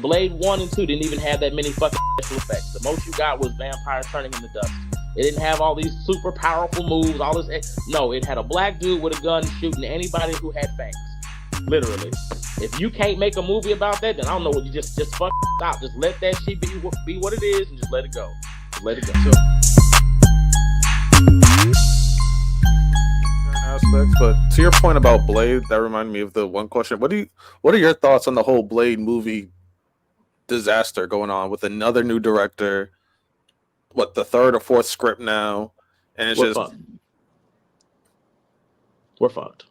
Blade 1 and 2 didn't even have that many fucking special effects. The most you got was vampires turning into dust. It didn't have all these super powerful moves, all this. No, it had a black dude with a gun shooting anybody who had fangs. Literally. If you can't make a movie about that, then I don't know what you just fucking stop. Just let that shit be what it is and just let it go. Just let it go. Aspects, but to your point about Blade, that reminded me of the one question. What are your thoughts on the whole Blade movie disaster going on with another new director? What, the third or fourth script now? And it's fucked. We're fucked.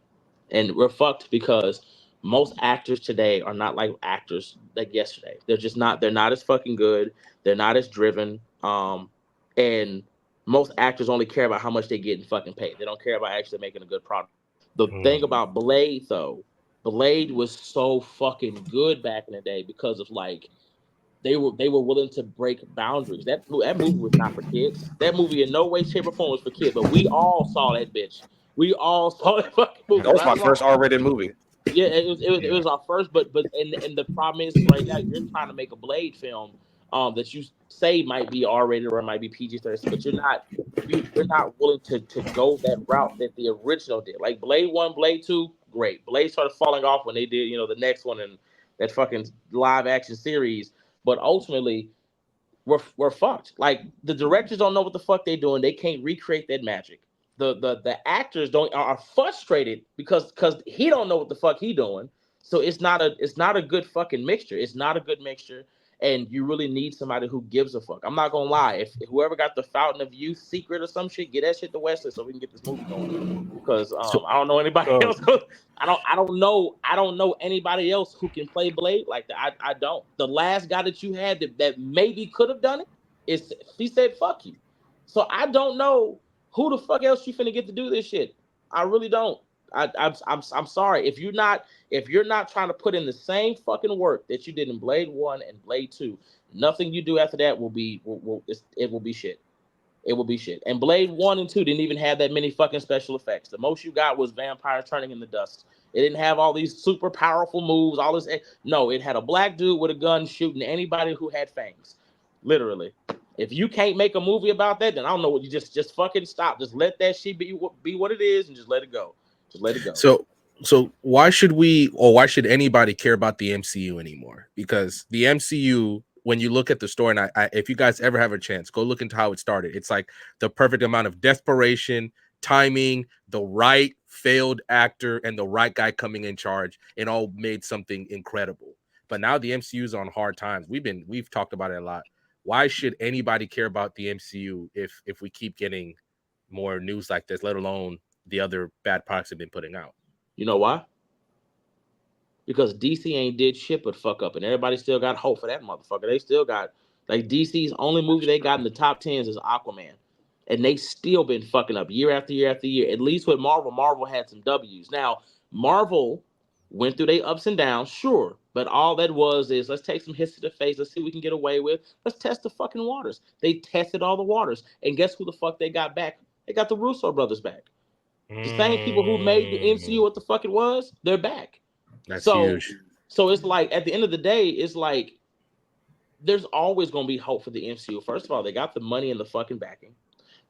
And we're fucked because most actors today are not like actors like yesterday. They're just not. They're not as fucking good. They're not as driven. And most actors only care about how much they get fucking paid. They don't care about actually making a good product. The thing about Blade, though, Blade was so fucking good back in the day because of like they were willing to break boundaries. That movie was not for kids. That movie in no way, shape, or form was for kids. But we all saw that bitch. We all saw that fucking movie. That was my first R-rated movie. Yeah, it was our first, but and the problem is right now you're trying to make a Blade film that you say might be R-rated or it might be PG-13, but you're not willing to go that route that the original did. Like Blade 1, Blade 2, great. Blade started falling off when they did, the next one and that fucking live action series. But ultimately, we're fucked. Like the directors don't know what the fuck they're doing. They can't recreate that magic. The actors are frustrated because he don't know what the fuck he doing. So it's not a good fucking mixture. It's not a good mixture, and you really need somebody who gives a fuck. I'm not gonna lie. If whoever got the Fountain of Youth secret or some shit, get that shit to Wesley so we can get this movie going. Because I don't know anybody else. I don't know anybody else who can play Blade like that. I don't. The last guy that you had that maybe could have done it he said fuck you. So I don't know who the fuck else you finna get to do this shit. I really don't. I'm sorry if you're not trying to put in the same fucking work that you did in Blade 1 and Blade 2. Nothing you do after that will be shit. It will be shit. And Blade 1 and 2 didn't even have that many fucking special effects. The most you got was vampires turning into dust. It didn't have all these super powerful moves, all this. No, it had a black dude with a gun shooting anybody who had fangs. Literally. If you can't make a movie about that, then I don't know what you just fucking stop. Just let that shit be what it is and just let it go. Just let it go. So why should anybody care about the MCU anymore? Because the MCU, when you look at the story, and if you guys ever have a chance, go look into how it started. It's like the perfect amount of desperation, timing, the right failed actor, and the right guy coming in charge, and all made something incredible. But now the MCU is on hard times. We've talked about it a lot. Why should anybody care about the MCU if we keep getting more news like this, let alone the other bad products have been putting out? You know why? Because DC ain't did shit but fuck up, and everybody still got hope for that motherfucker. They still got like DC's only movie they got in the top 10s is Aquaman, and they still been fucking up year after year after year. At least with Marvel had some W's. Now Marvel went through their ups and downs, sure, but all that was is let's take some hits to the face. Let's see what we can get away with. Let's test the fucking waters. They tested all the waters, and guess who the fuck they got back? They got the Russo brothers back. The same people who made the MCU what the fuck it was, they're back. That's huge. So it's like at the end of the day, it's like there's always going to be hope for the MCU. First of all, they got the money and the fucking backing.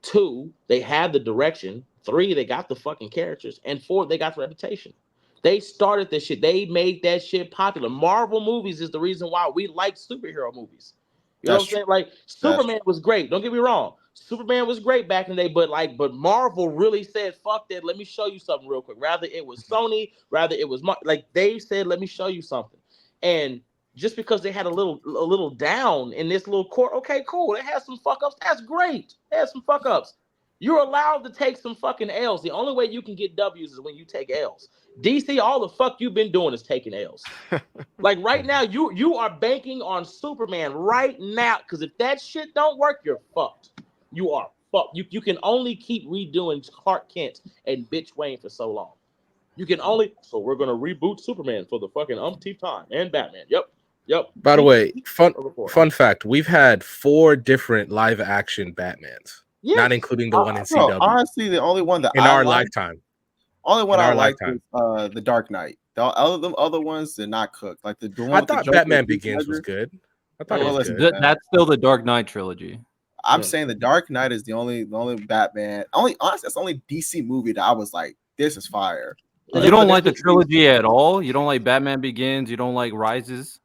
2, they have the direction. 3, they got the fucking characters. And 4, they got the reputation. They started this shit. They made that shit popular. Marvel movies is the reason why we like superhero movies. You know what I'm saying? Like Superman was great. Don't get me wrong. Superman was great back in the day, but Marvel really said, fuck that. Let me show you something real quick. Rather it was Sony, rather it was like they said, let me show you something. And just because they had a little down in this little court, okay, cool. They had some fuck ups. That's great. They had some fuck ups. You're allowed to take some fucking L's. The only way you can get W's is when you take L's. DC, all the fuck you've been doing is taking L's. Like right now, you are banking on Superman right now, because if that shit don't work, you're fucked. You are fucked. You can only keep redoing Clark Kent and bitch Wayne for so long. You can only so we're gonna reboot Superman for the fucking umpteenth time and Batman. Yep. By the way, fun fact: we've had 4 different live action Batmans. Yes. Not including the one in CW. Honestly, the only one that in our lifetime. Only one I liked was The Dark Knight. Them other ones, they're not cooked. Like the one I with the thought Joker, Batman Heath Begins was Ledger. good. I thought it Well, was listen, good. That's still the Dark Knight trilogy. I'm saying the Dark Knight is the only Batman. Honestly, that's the only DC movie that I was like, this is fire. You don't like the trilogy at all? You don't like Batman Begins? You don't like Rises?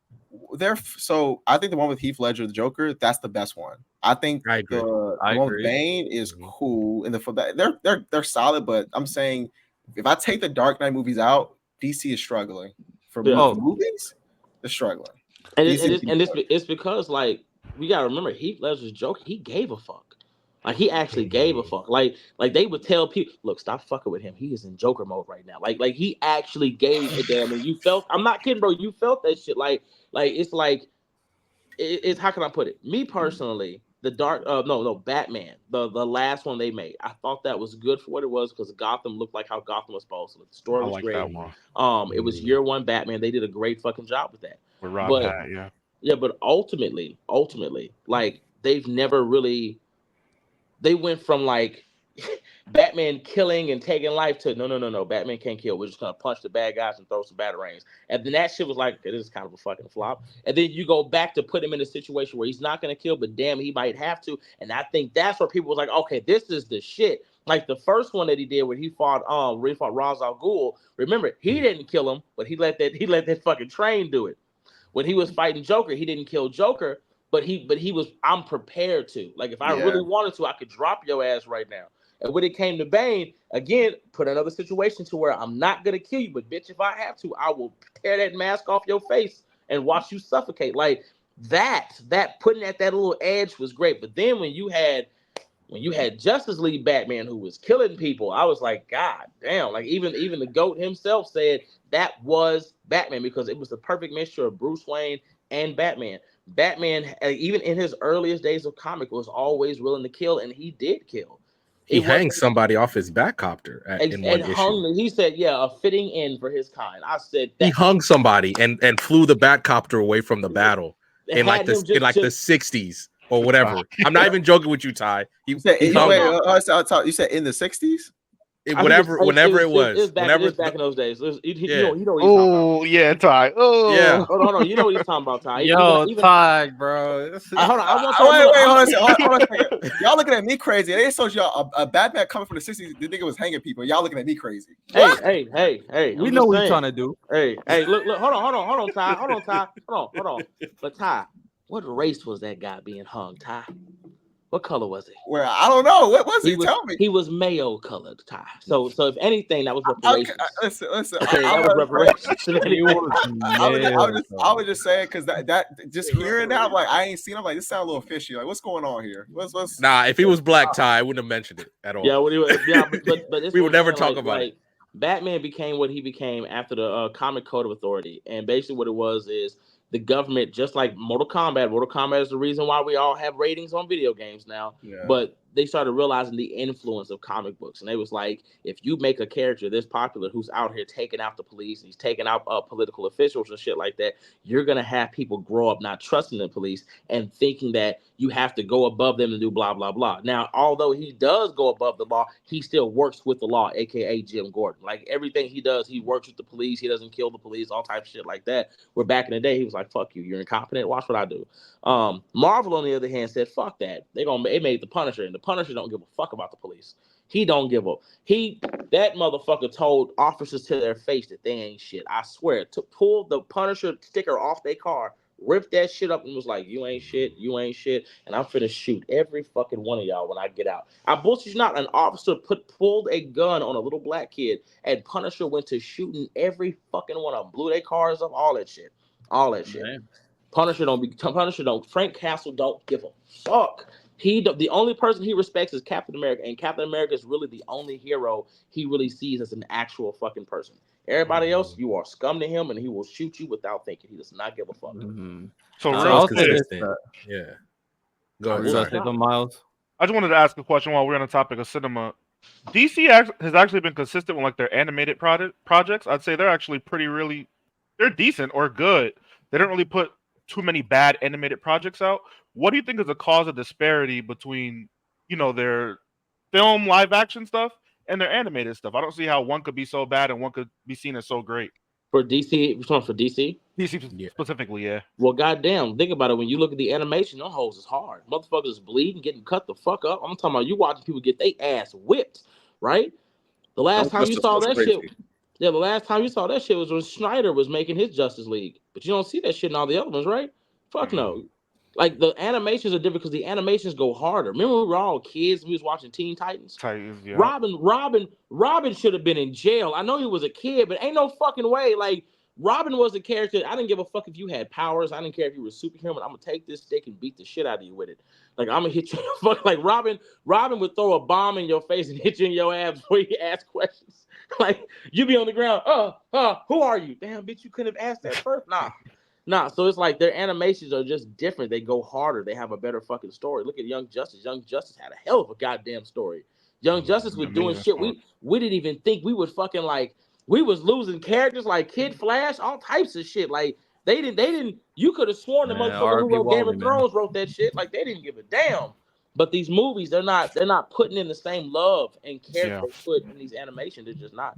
So I think the one with Heath Ledger, the Joker, that's the best one. I think I agree. the one with Bane is cool, and they're solid. But I'm saying if I take the Dark Knight movies out, DC is struggling for movies. They're struggling, and it's because like we gotta remember Heath Ledger's Joker. He gave a fuck. Like he actually gave a fuck. Like they would tell people, look, stop fucking with him. He is in Joker mode right now. Like he actually gave a damn, and you felt. I'm not kidding, bro. You felt that shit. Like it's like it's how can I put it? Me personally, the dark no Batman, the last one they made, I thought that was good for what it was because Gotham looked like how Gotham was supposed to look. The story was great. It was year one Batman. They did a great fucking job with that. With Rob Pat, yeah, but ultimately, like they've never really. They went from like Batman killing and taking life to no, Batman can't kill. We're just gonna punch the bad guys and throw some batarangs. And then that shit was like, it is kind of a fucking flop. And then you go back to put him in a situation where he's not gonna kill, but damn, he might have to. And I think that's where people was like, okay, this is the shit. Like the first one that he did where he fought Ra's al Ghul. Remember, he didn't kill him, but he let that fucking train do it. When he was fighting Joker, he didn't kill Joker. But he was, I'm prepared to. Like, if I really wanted to, I could drop your ass right now. And when it came to Bane, again, put another situation to where I'm not going to kill you. But, bitch, if I have to, I will tear that mask off your face and watch you suffocate. Like, that putting at that little edge was great. But then when you had Justice League Batman who was killing people, I was like, God damn. Like, even the GOAT himself said that was Batman because it was the perfect mixture of Bruce Wayne and Batman. Batman, even in his earliest days of comic, was always willing to kill, and he did kill. He hanged somebody off his Batcopter in one issue. He said, "Yeah, a fitting end for his kind." I said he hung somebody and flew the Batcopter away from the battle in like the 60s or whatever. I'm not even joking with you, Ty. You said in the 60s. Whenever it was back in those days. You know what he's talking about. Yeah, Ty. Oh, yeah. Hold on. You know what he's talking about, Ty. Ty, bro. Hold on. Hold on. Y'all looking at me crazy. They told y'all a Batman coming from the 60s. The nigga was hanging people. Y'all looking at me crazy. Hey. We know what he's trying to do. Hey, look. Hold on, Ty. Hold on. But Ty, what race was that guy being hung, Ty? What color was he? Well, I don't know. What was he? Tell me. He was mayo colored, Ty. So if anything, that was reparations. Okay, listen. Okay, that was reparations. I was just saying because that just hearing that, like I ain't seen him. Like this sound a little fishy. Like what's going on here? What's Nah, if he was black, Ty, I wouldn't have mentioned it at all. But we would never talk about it. Batman became what he became after the Comic Code of Authority, and basically what it was is the government, just like Mortal Kombat is the reason why we all have ratings on video games now. But they started realizing the influence of comic books, and they was like, if you make a character this popular who's out here taking out the police, he's taking out political officials and shit like that, you're gonna have people grow up not trusting the police and thinking that you have to go above them and do blah blah blah. Now, although he does go above the law, he still works with the law, aka Jim Gordon. Like everything he does, he works with the police. He doesn't kill the police, all types of shit like that. Where back in the day, he was like, "Fuck you, you're incompetent. Watch what I do." Marvel, on the other hand, said, "Fuck that." They made the Punisher, and the Punisher don't give a fuck about the police. He don't give up. That motherfucker told officers to their face that they ain't shit. I swear, to pull the Punisher sticker off their car, ripped that shit up, and was like, "You ain't shit, and I'm finna shoot every fucking one of y'all when I get out." I bullshit you not. An officer pulled a gun on a little black kid, and Punisher went to shooting every fucking one of them, blew their cars up, all that shit. Man. Frank Castle don't give a fuck. The only person he respects is Captain America, and Captain America is really the only hero he really sees as an actual fucking person. Everybody else, you are scum to him, and he will shoot you without thinking. He does not give a fuck. So real consistent. Yeah. Go ahead, Miles. I just wanted to ask a question while we're on the topic of cinema. DC has actually been consistent with like their animated projects. I'd say they're actually they're decent or good. They don't really put too many bad animated projects out. What do you think is the cause of disparity between, their film live action stuff and their animated stuff? I don't see how one could be so bad and one could be seen as so great. For DC, which one for DC? DC Yeah. specifically, yeah. Well, goddamn, think about it. When you look at the animation, those hoes is hard. Motherfuckers is bleeding, getting cut the fuck up. I'm talking about you watching people get their ass whipped, right? The last Young time you Justice saw was that crazy. shit, yeah, the last time you saw that shit was when Snyder was making his Justice League. But you don't see that shit in all the other ones, right? Fuck no. Like the animations are different because the animations go harder. Remember when we were all kids, we was watching Teen Titans? Titans, yeah. Robin should have been in jail. I know he was a kid, but ain't no fucking way. Like Robin was a character. I didn't give a fuck if you had powers. I didn't care if you were superhuman. I'm gonna take this stick and beat the shit out of you with it. Like I'm gonna hit you. Fuck, like Robin would throw a bomb in your face and hit you in your abs before you ask questions. Like you be on the ground. Who are you? Damn, bitch, you couldn't have asked that first. Nah. So it's like their animations are just different. They go harder. They have a better fucking story. Look at Young Justice. Young Justice had a hell of a goddamn story. Young Justice was doing Amazing shit story. we didn't even think we would fucking like. We was losing characters like Kid Flash, all types of shit. Like they didn't. You could have sworn the Man, motherfucker who R.I.P. wrote Game Wally, of man. Thrones wrote that shit. Like they didn't give a damn. But these movies, they're not putting in the same love and character they put in these animations. They're just not.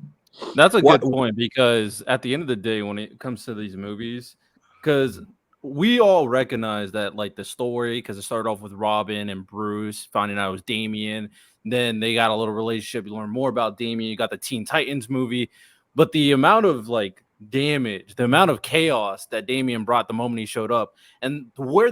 That's a What- good point because at the end of the day, when it comes to these movies, because we all recognize that like the story, because it started off with Robin and Bruce finding out it was Damian. Then they got a little relationship. You learn more about Damian. You got the Teen Titans movie, but the amount of like damage, the amount of chaos that Damian brought the moment he showed up, and where they